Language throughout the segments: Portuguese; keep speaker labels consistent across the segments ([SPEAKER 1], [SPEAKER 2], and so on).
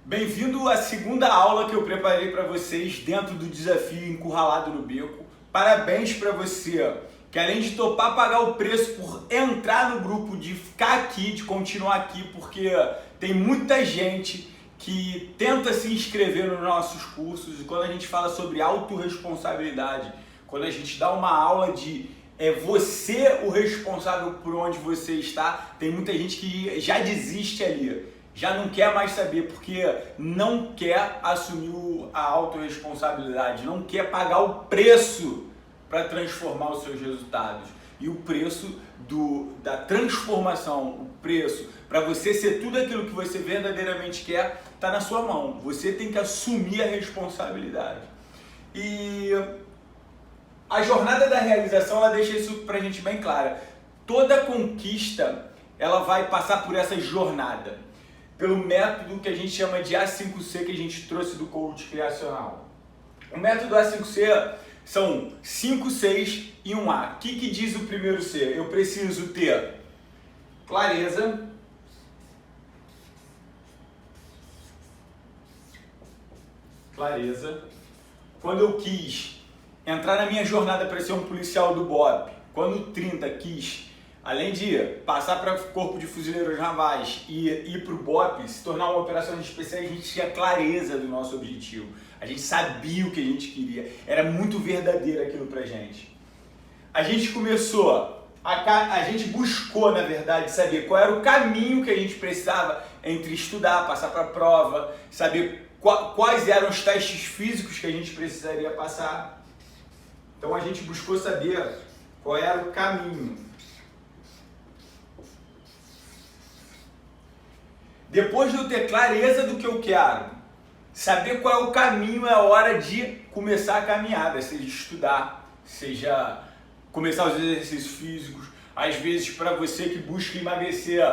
[SPEAKER 1] Bem-vindo à segunda aula que eu preparei para vocês dentro do desafio Encurralado no Beco. Parabéns para você que, além de topar pagar o preço por entrar no grupo, de ficar aqui, de continuar aqui, porque tem muita gente que tenta se inscrever nos nossos cursos, e quando a gente fala sobre autorresponsabilidade, quando a gente dá uma aula de você o responsável por onde você está, tem muita gente que já desiste ali. Já não quer mais saber porque não quer assumir a autorresponsabilidade, não quer pagar o preço para transformar os seus resultados. E o preço da transformação, o preço para você ser tudo aquilo que você verdadeiramente quer, está na sua mão. Você tem que assumir a responsabilidade. E a jornada da realização, ela deixa isso para a gente bem clara. Toda conquista, ela vai passar por essa jornada, pelo método que a gente chama de A5C, que a gente trouxe do coach criacional. O método A5C são 5 Cs e um A. O que diz o primeiro C? Eu preciso ter clareza, quando eu quis entrar na minha jornada para ser um policial do BOP, quando o 30 quis, além de passar para o Corpo de Fuzileiros Navais e ir para o BOP, se tornar uma operação especial, a gente tinha clareza do nosso objetivo. A gente sabia o que a gente queria. Era muito verdadeiro aquilo para a gente. A gente começou, a gente buscou, na verdade, saber qual era o caminho que a gente precisava entre estudar, passar para a prova, saber quais eram os testes físicos que a gente precisaria passar. Então a gente buscou saber qual era o caminho. Depois de eu ter clareza do que eu quero, saber qual é o caminho, é a hora de começar a caminhada, seja estudar, seja começar os exercícios físicos. Às vezes, para você que busca emagrecer,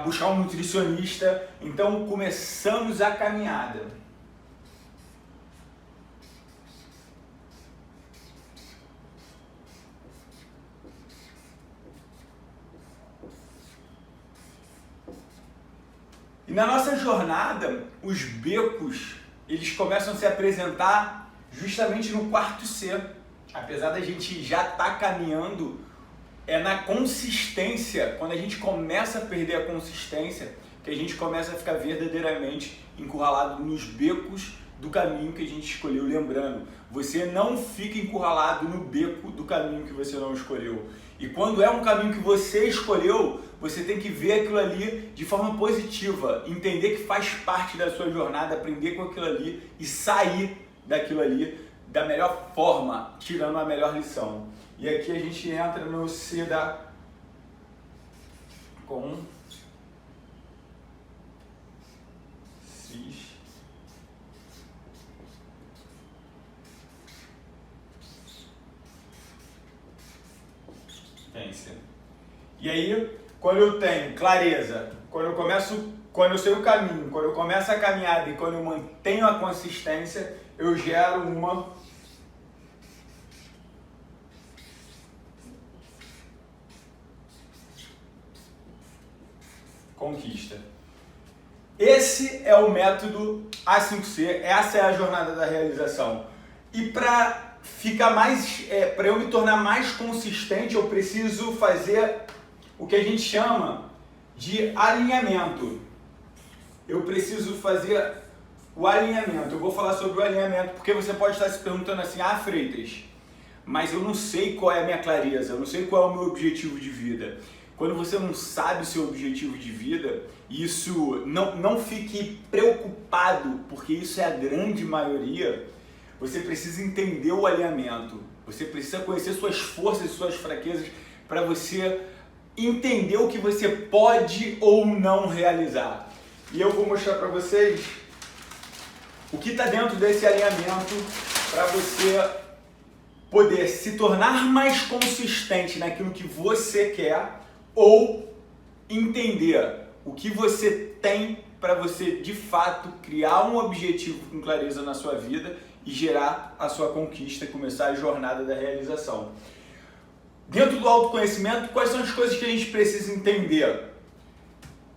[SPEAKER 1] buscar um nutricionista. Então, começamos a caminhada. E na nossa jornada, os becos, eles começam a se apresentar justamente no quarto C. Apesar da gente já estar caminhando, é na consistência, quando a gente começa a perder a consistência, que a gente começa a ficar verdadeiramente encurralado nos becos do caminho que a gente escolheu. Lembrando, você não fica encurralado no beco do caminho que você não escolheu. E quando é um caminho que você escolheu, você tem que ver aquilo ali de forma positiva, entender que faz parte da sua jornada, aprender com aquilo ali e sair daquilo ali da melhor forma, tirando a melhor lição. E aqui a gente entra no C da consistência. E aí, quando eu tenho clareza, quando eu sei o caminho, quando eu começo a caminhada e quando eu mantenho a consistência, eu gero uma conquista. Esse é o método A5C, essa é a jornada da realização. E para para eu me tornar mais consistente, eu preciso fazer o que a gente chama de alinhamento. Eu preciso fazer o alinhamento. Eu vou falar sobre o alinhamento porque você pode estar se perguntando assim: Freitas, mas eu não sei qual é a minha clareza, eu não sei qual é o meu objetivo de vida. Quando você não sabe o seu objetivo de vida, isso não fique preocupado, porque isso é a grande maioria. Você precisa entender o alinhamento, você precisa conhecer suas forças e suas fraquezas para você entender o que você pode ou não realizar. E eu vou mostrar para vocês o que está dentro desse alinhamento para você poder se tornar mais consistente naquilo que você quer ou entender o que você tem para você de fato criar um objetivo com clareza na sua vida e gerar a sua conquista e começar a jornada da realização. Dentro do autoconhecimento, quais são as coisas que a gente precisa entender?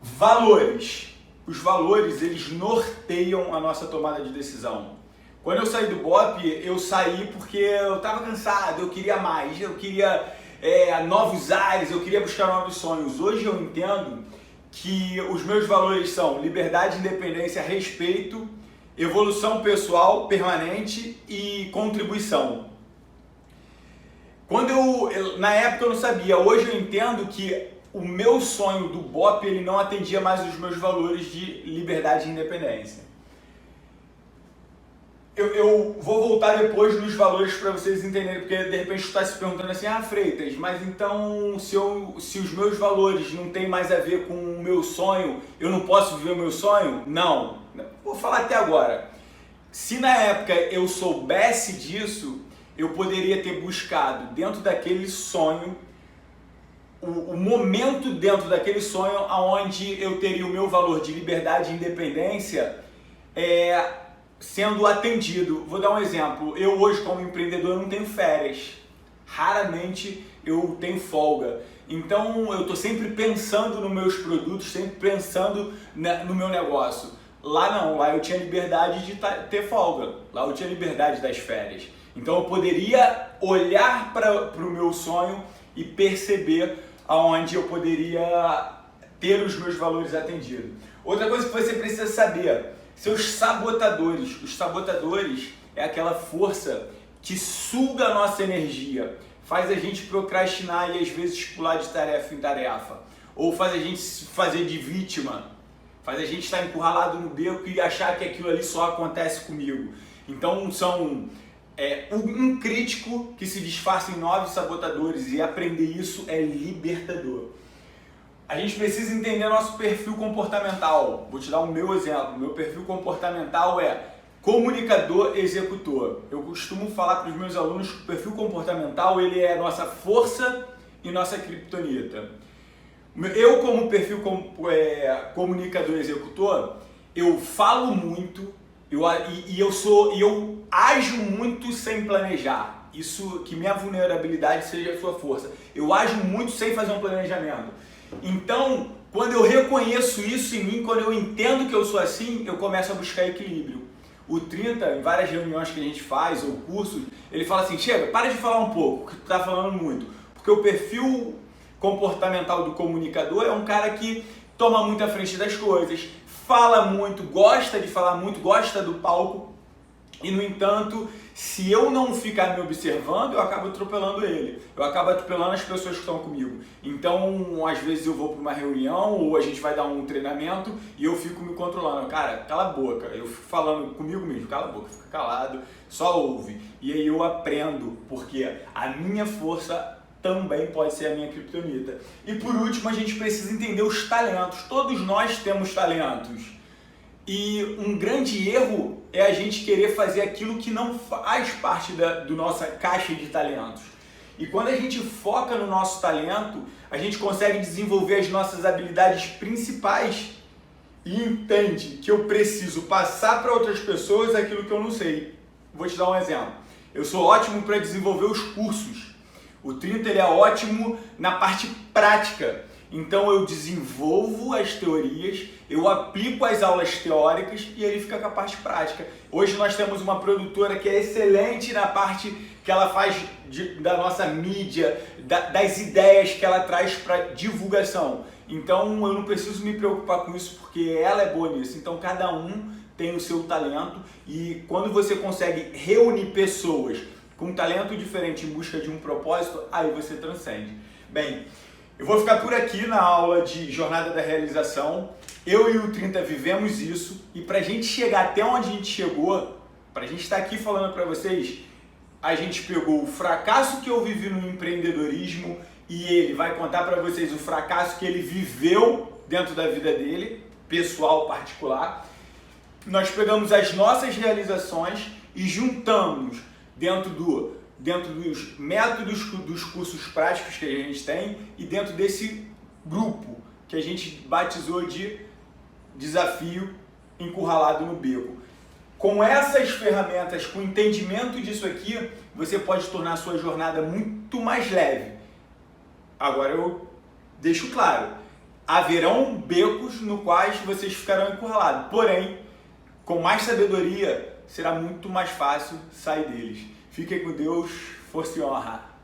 [SPEAKER 1] Valores. os valores, eles norteiam a nossa tomada de decisão. Quando eu saí do BOP, eu saí porque eu estava cansado, eu queria mais, eu queria novos ares, eu queria buscar novos sonhos. Hoje eu entendo que os meus valores são liberdade, independência, respeito, evolução pessoal permanente e contribuição. Na época eu não sabia, hoje eu entendo que o meu sonho do BOP ele não atendia mais os meus valores de liberdade e independência. Eu vou voltar depois nos valores para vocês entenderem, porque de repente tu está se perguntando assim, Freitas, mas então se os meus valores não tem mais a ver com o meu sonho, eu não posso viver o meu sonho? Não, vou falar até agora. Se na época eu soubesse disso, eu poderia ter buscado dentro daquele sonho, o momento dentro daquele sonho onde eu teria o meu valor de liberdade e independência sendo atendido. Vou dar um exemplo. Eu hoje como empreendedor não tenho férias. Raramente eu tenho folga. Então eu estou sempre pensando nos meus produtos, sempre pensando no meu negócio. Lá não, lá eu tinha liberdade de ter folga. Lá eu tinha liberdade das férias. Então eu poderia olhar para o meu sonho e perceber aonde eu poderia ter os meus valores atendidos. Outra coisa que você precisa saber, seus sabotadores. Os sabotadores é aquela força que suga a nossa energia, faz a gente procrastinar e às vezes pular de tarefa em tarefa, ou faz a gente se fazer de vítima, faz a gente estar encurralado no beco e achar que aquilo ali só acontece comigo. Então são um crítico que se disfarça em 9 sabotadores, e aprender isso é libertador. A gente precisa entender nosso perfil comportamental. Vou te dar o meu exemplo. Meu perfil comportamental é comunicador executor. Eu costumo falar para os meus alunos que o perfil comportamental ele é nossa força e nossa criptonita. Eu, como perfil comunicador executor, eu falo muito eu ajo muito sem planejar. Isso que minha vulnerabilidade seja a sua força. Eu ajo muito sem fazer um planejamento. Então, quando eu reconheço isso em mim, quando eu entendo que eu sou assim, eu começo a buscar equilíbrio. O 30, em várias reuniões que a gente faz, ou cursos, ele fala assim, chega, para de falar um pouco, que tu tá falando muito. Porque o perfil comportamental do comunicador é um cara que toma muito à frente das coisas, fala muito, gosta de falar muito, gosta do palco, e no entanto, se eu não ficar me observando, eu acabo atropelando ele, eu acabo atropelando as pessoas que estão comigo. Então, às vezes eu vou para uma reunião ou a gente vai dar um treinamento e eu fico me controlando. Cara, cala a boca, eu fico falando comigo mesmo, cala a boca, fica calado, só ouve. E aí eu aprendo, porque a minha força também pode ser a minha criptonita. E por último, a gente precisa entender os talentos. Todos nós temos talentos. E um grande erro é a gente querer fazer aquilo que não faz parte da nossa caixa de talentos. E quando a gente foca no nosso talento, a gente consegue desenvolver as nossas habilidades principais e entende que eu preciso passar para outras pessoas aquilo que eu não sei. Vou te dar um exemplo. Eu sou ótimo para desenvolver os cursos. O 30 ele é ótimo na parte prática. Então eu desenvolvo as teorias, eu aplico as aulas teóricas e ele fica com a parte prática. Hoje nós temos uma produtora que é excelente na parte que ela faz da nossa mídia, das ideias que ela traz para divulgação. Então eu não preciso me preocupar com isso porque ela é boa nisso. Então cada um tem o seu talento e quando você consegue reunir pessoas com um talento diferente em busca de um propósito, aí você transcende. Bem, eu vou ficar por aqui na aula de Jornada da Realização. Eu e o 30 vivemos isso e para a gente chegar até onde a gente chegou, para a gente estar aqui falando para vocês, a gente pegou o fracasso que eu vivi no empreendedorismo e ele vai contar para vocês o fracasso que ele viveu dentro da vida dele, pessoal, particular. Nós pegamos as nossas realizações e juntamos dentro dos métodos dos cursos práticos que a gente tem e dentro desse grupo que a gente batizou de Desafio Encurralado no Beco. Com essas ferramentas, com o entendimento disso aqui, você pode tornar a sua jornada muito mais leve. Agora eu deixo claro, haverão becos no quais vocês ficarão encurralados. Porém, com mais sabedoria, será muito mais fácil sair deles. Fiquem com Deus, força e honra.